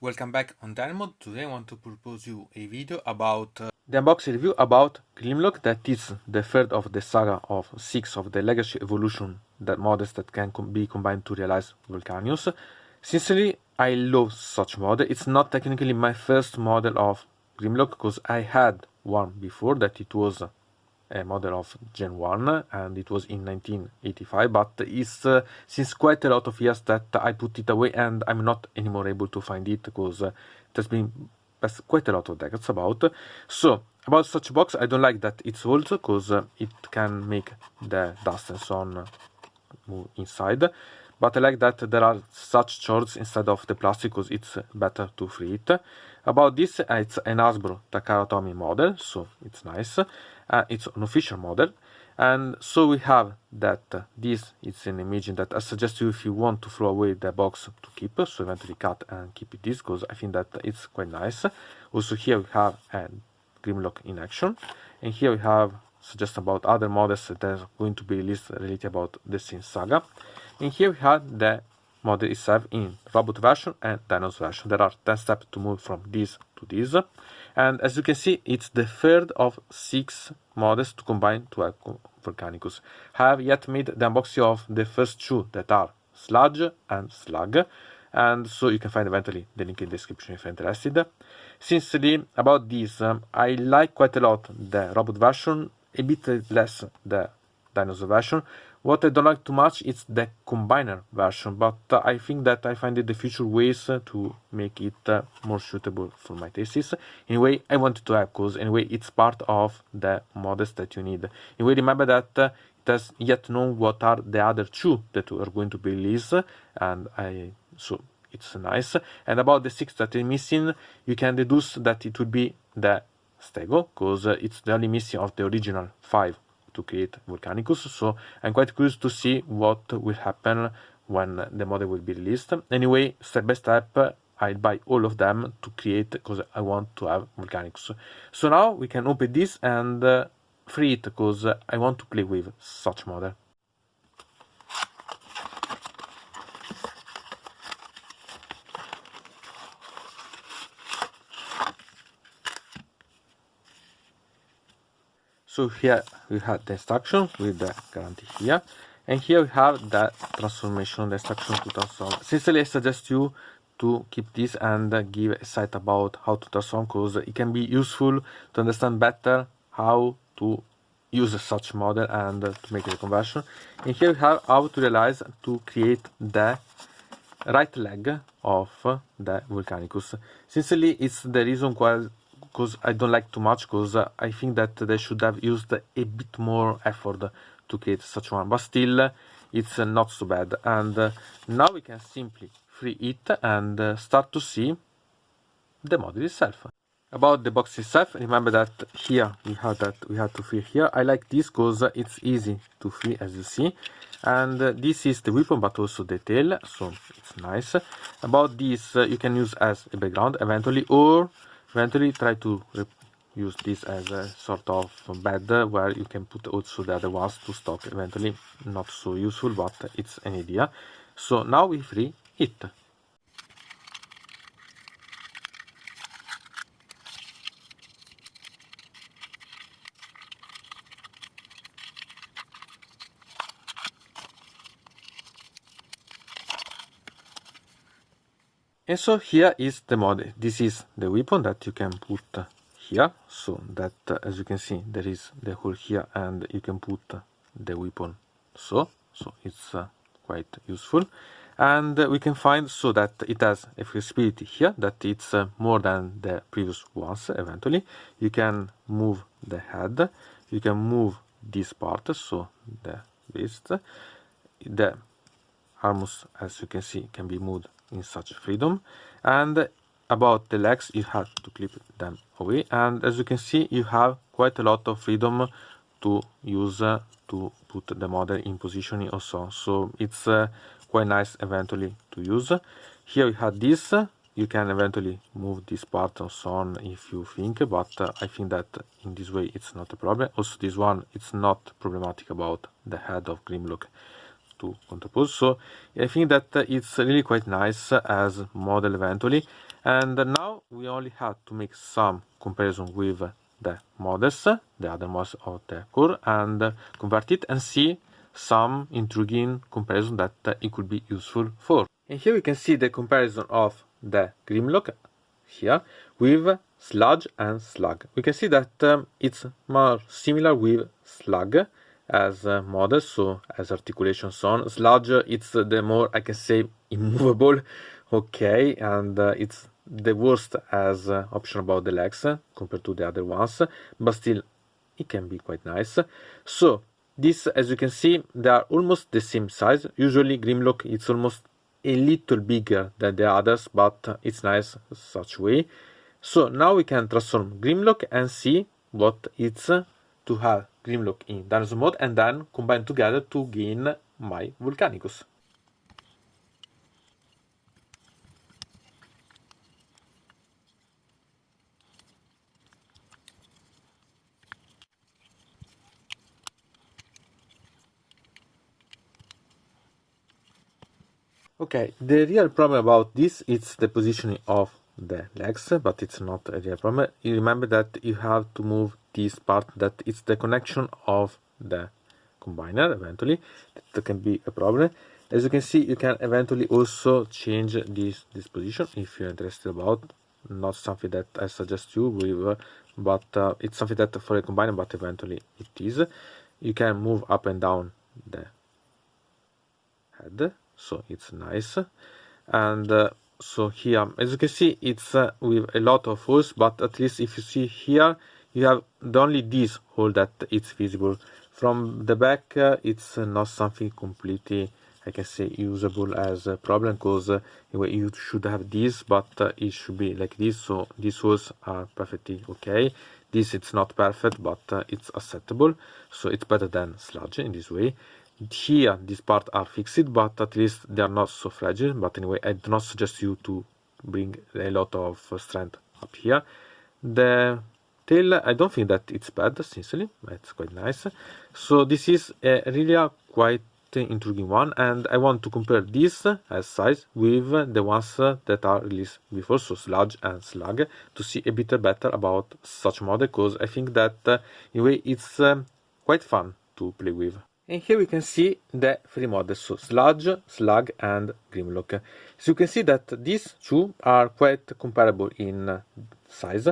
Welcome back on Dinobot. Today I want to propose you a video about the unboxing review about Grimlock, that is the third of the saga of 6 of the Legacy Evolution that models that can be combined to realize Volcanicus. Sincerely, I love such model. It's not technically my first model of Grimlock because I had one before that it was a model of Gen 1 and it was in 1985, but it's since quite a lot of years that I put it away and I'm not anymore able to find it because it has been quite a lot of decades about. So about such box, I don't like that it's old because it can make the dust and so on move inside, but I like that there are such shards inside of the plastic because it's better to free it. About this, it's an Hasbro Takara model, so it's nice. It's an official model, and so we have that this is an image that I suggest you if you want to throw away the box to keep, so eventually cut and keep it this because I think that it's quite nice. Also here we have a Grimlock in action, and here we have suggest about other models that are going to be released related about the Sin Saga, and here we have the model itself in robot version and dinosaur version. There are 10 steps to move from this to this, and as you can see it's the third of 6 models to combine to have Volcanicus. I have yet made the unboxing of the first 2 that are Sludge and Slug, and so you can find eventually the link in the description if you're interested. Sincerely, about this, I like quite a lot the robot version, a bit less the dinosaur version. What I don't like too much is the combiner version, but I think that I find the future ways to make it more suitable for my tastes. Anyway, I wanted to have because anyway it's part of the models that you need. Anyway, remember that it has yet known what are the other 2 that are going to be released, and so it's nice. And about the 6 that are missing, you can deduce that it would be the Stego because it's the only missing of the original 5 to create Volcanicus, so I'm quite curious to see what will happen when the model will be released. Anyway, step by step, I'll buy all of them to create because I want to have Volcanicus. So now we can open this and free it because I want to play with such model. So here we have the instruction with the guarantee here, and here we have the transformation, the instruction to transform. Sincerely, I suggest you to keep this and give a site about how to transform because it can be useful to understand better how to use such model and to make the conversion. And here we have how to realize to create the right leg of the Volcanicus. Sincerely, it's the reason why because I don't like too much because I think that they should have used a bit more effort to create such one, but still it's not so bad. And now we can simply free it and start to see the model itself. About the box itself, remember that here we have to free here. I like this because it's easy to free, as you see, and this is the weapon but also the tail, so it's nice. About this, you can use as a background eventually, or eventually try to use this as a sort of bed where you can put also the other ones to stock. Eventually not so useful, but it's an idea. So now we free it. And so here is the model. This is the weapon that you can put here, so that as you can see there is the hole here and you can put the weapon so it's quite useful. And we can find so that it has a flexibility here that it's more than the previous ones. Eventually you can move the head, you can move this part, so the wrist, the arms, as you can see, can be moved in such freedom. And about the legs, you have to clip them away, and as you can see you have quite a lot of freedom to use to put the model in positioning also, so it's quite nice eventually to use. Here we have this, you can eventually move this part and so on if you think, but I think that in this way it's not a problem. Also this one, it's not problematic about the head of Grimlock to contrapose, so I think that it's really quite nice as model eventually. And now we only have to make some comparison with the models, the other models of the core, and convert it and see some intriguing comparison that it could be useful for. And here we can see the comparison of the Grimlock here with Sludge and Slug. We can see that it's more similar with Slug as model, so as articulation so on. Sludge, it's the more, I can say, immovable, okay, and it's the worst as option about the legs compared to the other ones, but still it can be quite nice. So this, as you can see, they are almost the same size. Usually Grimlock it's almost a little bigger than the others, but it's nice such way. So now we can transform Grimlock and see what it's to have Grimlock in dinosaur mode and then combine together to gain my Volcanicus. Okay, the real problem about this is the positioning of the legs, but it's not a real problem. You remember that you have to move this part, that it's the connection of the combiner eventually. That can be a problem. As you can see, you can eventually also change this position if you're interested about. Not something that I suggest you with, but it's something that for a combiner, but eventually it is. You can move up and down the head, so it's nice. And so here, as you can see, it's with a lot of holes, but at least if you see here, you have only this hole that it's visible. From the back, it's not something completely, I can say, usable as a problem, because anyway, you should have this, but it should be like this, so these holes are perfectly okay. This it's not perfect, but it's acceptable, so it's better than Sludge in this way. Here, these parts are fixed, but at least they are not so fragile. But anyway, I do not suggest you to bring a lot of strength up here. The tail, I don't think that it's bad, sincerely. It's quite nice. So this is a really quite intriguing one, and I want to compare this as size with the ones that are released before, so Sludge and Slug, to see a bit better about such model, because I think that in a way it's quite fun to play with. And here we can see the three models, so Sludge, Slug and Grimlock. So you can see that these two are quite comparable in size.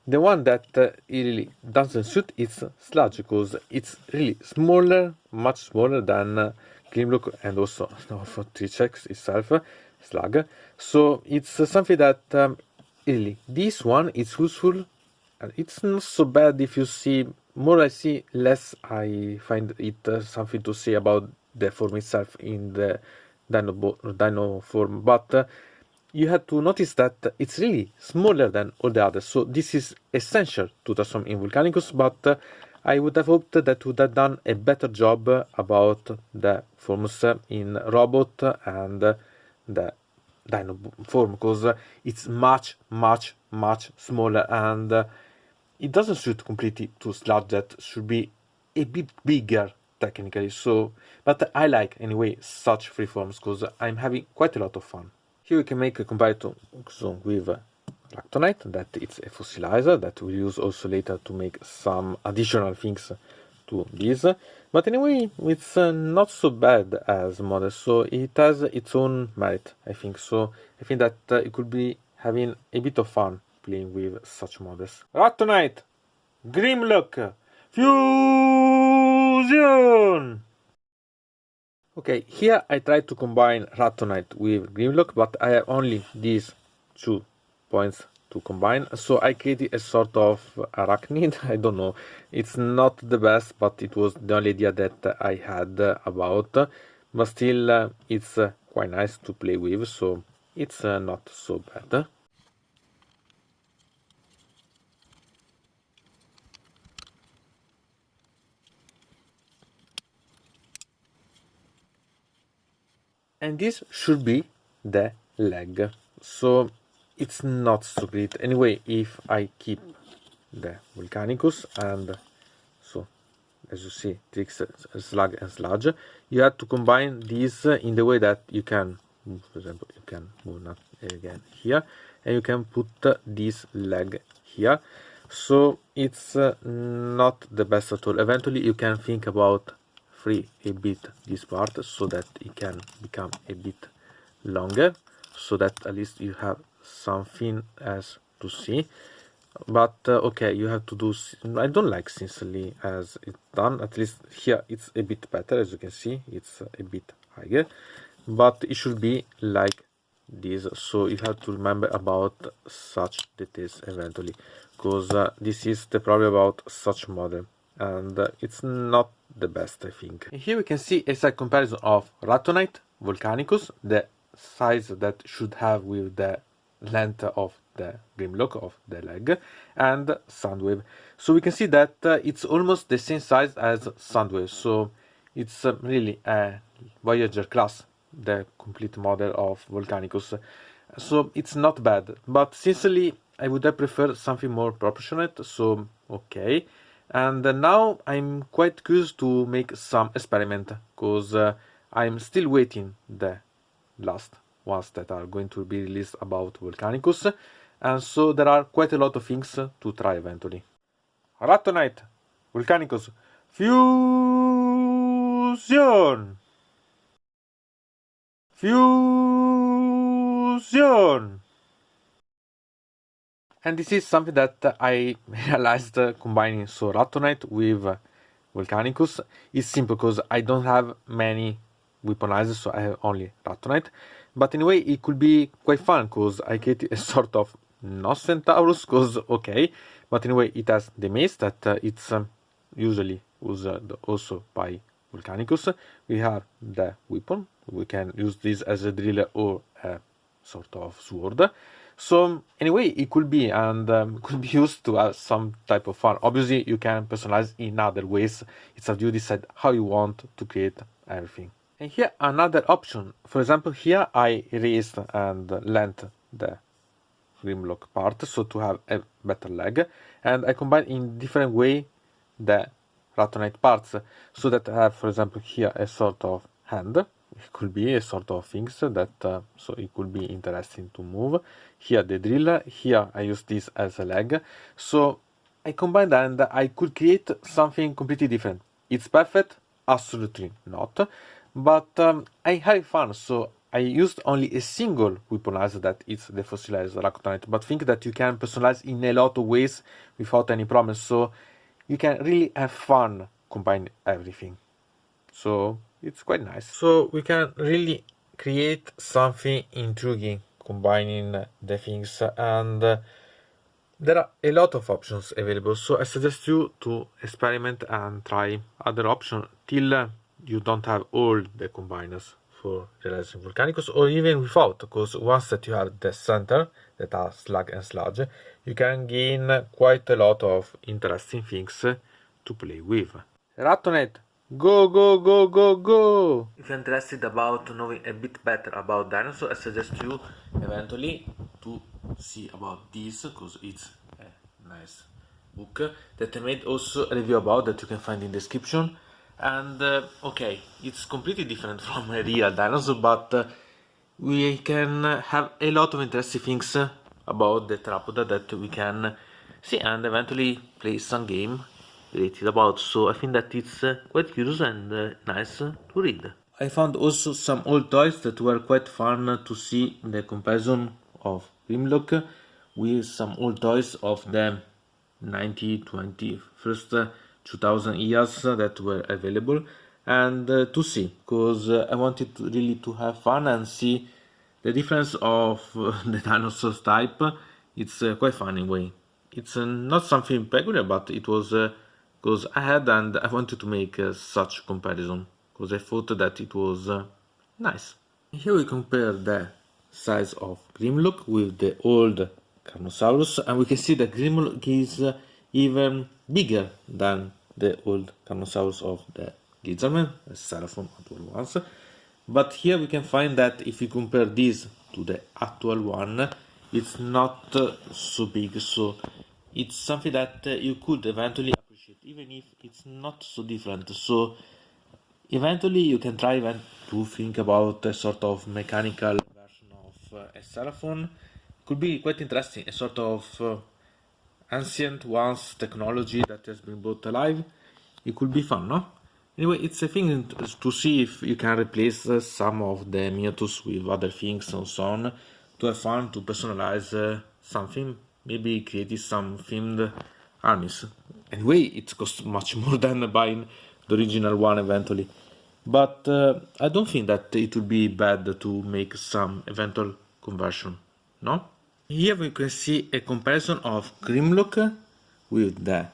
The one that really doesn't suit is Sludge, because it's really smaller, much smaller than Grimlock, and also for Trichex itself, Slug. So it's something that really, this one is useful, and it's not so bad. If you see, more I see, less I find it something to say about the form itself in the dino form, but you have to notice that it's really smaller than all the others, so this is essential to transform in Volcanicus, but I would have hoped that would have done a better job about the forms in Robot and the dino form, because it's much smaller, and it doesn't suit completely to Sludge that should be a bit bigger technically. So, but I like anyway such free forms, because I'm having quite a lot of fun. Here we can make a comparison with Ractonite, that it's a fossilizer that we'll use also later to make some additional things to this. But anyway, it's not so bad as model, so it has its own merit, I think. So I think that it could be having a bit of fun playing with such models. Ractonite, Grimlock, Fusion! Okay, here I tried to combine Ractonite with Grimlock, but I have only these 2 points to combine, so I created a sort of arachnid. I don't know, it's not the best, but it was the only idea that I had about, but still it's quite nice to play with, so it's not so bad. And this should be the leg, so it's not so great. Anyway, if I keep the Volcanicus, and so as you see, Trix, Slug and Sludge, you have to combine these in the way that you can, for example, you can move not again here, and you can put this leg here. So it's not the best at all. Eventually you can think about free a bit this part so that it can become a bit longer, so that at least you have something else to see. But okay, you have to do, I don't like sincerely as it's done. At least here it's a bit better, as you can see, it's a bit higher, but it should be like this. So you have to remember about such details eventually, because this is the problem about such model, and it's not the best, I think. Here we can see a side comparison of Ratonite, Volcanicus, the size that should have with the length of the Grimlock of the leg, and Soundwave. So we can see that it's almost the same size as Soundwave, so it's really a Voyager class, the complete model of Volcanicus. So it's not bad, but sincerely I would have preferred something more proportionate, so okay. And now I'm quite curious to make some experiment, because I'm still waiting the last ones that are going to be released about Volcanicus, and so there are quite a lot of things to try eventually. Ratonite, Volcanicus, fusion! Fusion! And this is something that I realized combining so Ratonite with Volcanicus is simple, because I don't have many weaponizers, so I have only Ratonite. But anyway, it could be quite fun, because I created a sort of not Centaurus, because okay, but anyway, it has the mace that it's usually used also by Volcanicus. We have the weapon, we can use this as a driller or a sort of sword. So anyway, it could be, and could be used to have some type of fun. Obviously, you can personalize in other ways. It's up to you decide how you want to create everything. And here another option. For example, here I raised and length the Grimlock part, so to have a better leg, and I combine in different way the Ratonite parts, so that I have, for example, here a sort of hand. It could be a sort of things that so it could be interesting to move. Here the driller, here I use this as a leg, so I combined and I could create something completely different. It's perfect? Absolutely not, but I had fun, so I used only a single weaponizer, that is the fossilized Ratonite, but think that you can personalize in a lot of ways without any problems, so you can really have fun combining everything. So it's quite nice. So we can really create something intriguing combining the things, and there are a lot of options available, so I suggest you to experiment and try other options till you don't have all the combiners for realizing Volcanicus, or even without, because once that you have the center that are slug and sludge, you can gain quite a lot of interesting things to play with. Ratonite, go, go, go, go, go! If you're interested about knowing a bit better about dinosaurs, I suggest you eventually to see about this, because it's a nice book that I made also a review about, that you can find in the description. And okay, it's completely different from a real dinosaur, but we can have a lot of interesting things about the theropoda that we can see and eventually play some game related about. So I think that it's quite curious and nice to read. I found also some old toys that were quite fun to see the comparison of Grimlock with some old toys of the 1921st 2000 years that were available, and to see, because I wanted to really to have fun and see the difference of the dinosaurs type. It's quite fun in a way. It's not something peculiar, but it was because I had and I wanted to make such comparison, because I thought that it was nice. Here we compare the size of Grimlock with the old Carnosaurus, and we can see that Grimlock is even bigger than the old Carnosaurus of the Lizardman, the Seraphon actual ones. But here we can find that if you compare this to the actual one, it's not so big, so it's something that you could eventually appreciate, even if it's not so different. So eventually you can try even to think about a sort of mechanical version of a Seraphon, could be quite interesting, a sort of ancient ones technology that has been brought alive. It could be fun, no? Anyway, it's a thing to see if you can replace some of the miniatures with other things and so on, to have fun, to personalize something, maybe create some themed armies. Anyway, it costs much more than buying the original one eventually. But I don't think that it would be bad to make some eventual conversion, no? Here we can see a comparison of Grimlock with the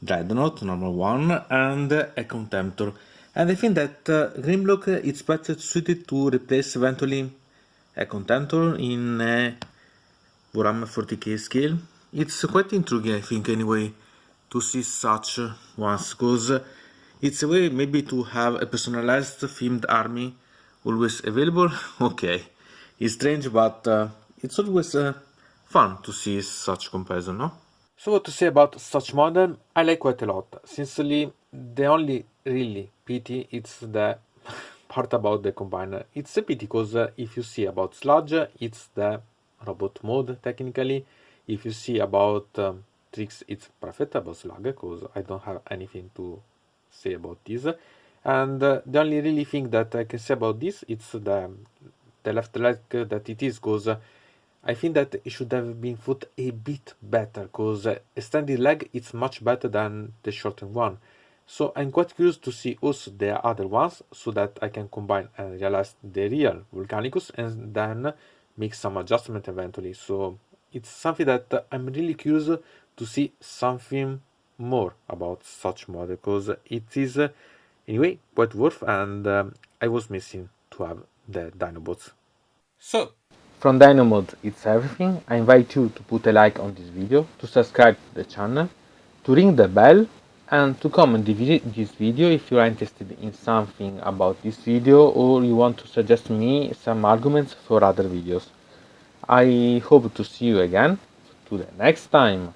Dreadnought, normal one, and a Contemptor. And I think that Grimlock is better suited to replace eventually a Contemptor in a Warhammer 40k scale. It's quite intriguing, I think, anyway, to see such ones, because it's a way maybe to have a personalized themed army always available. Okay, it's strange, but it's always fun to see such comparison, no? So what to say about such model? I like quite a lot. Sincerely, the only really pity it's the part about the combiner. It's a pity because if you see about Sludge, it's the robot mode technically. If you see about Tricks, it's perfect about Slug because I don't have anything to say about this. And the only really thing that I can say about this, it's the left leg that it is, because I think that it should have been put a bit better, because a standing leg it's much better than the shortened one. So I'm quite curious to see also the other ones, so that I can combine and realize the real Volcanicus and then make some adjustment eventually. So it's something that I'm really curious to see something more about such model, because it is anyway quite worth, and I was missing to have the Dinobots. So from Dynamod, it's everything. I invite you to put a like on this video, to subscribe to the channel, to ring the bell, and to comment this video if you are interested in something about this video or you want to suggest me some arguments for other videos. I hope to see you again to the next time.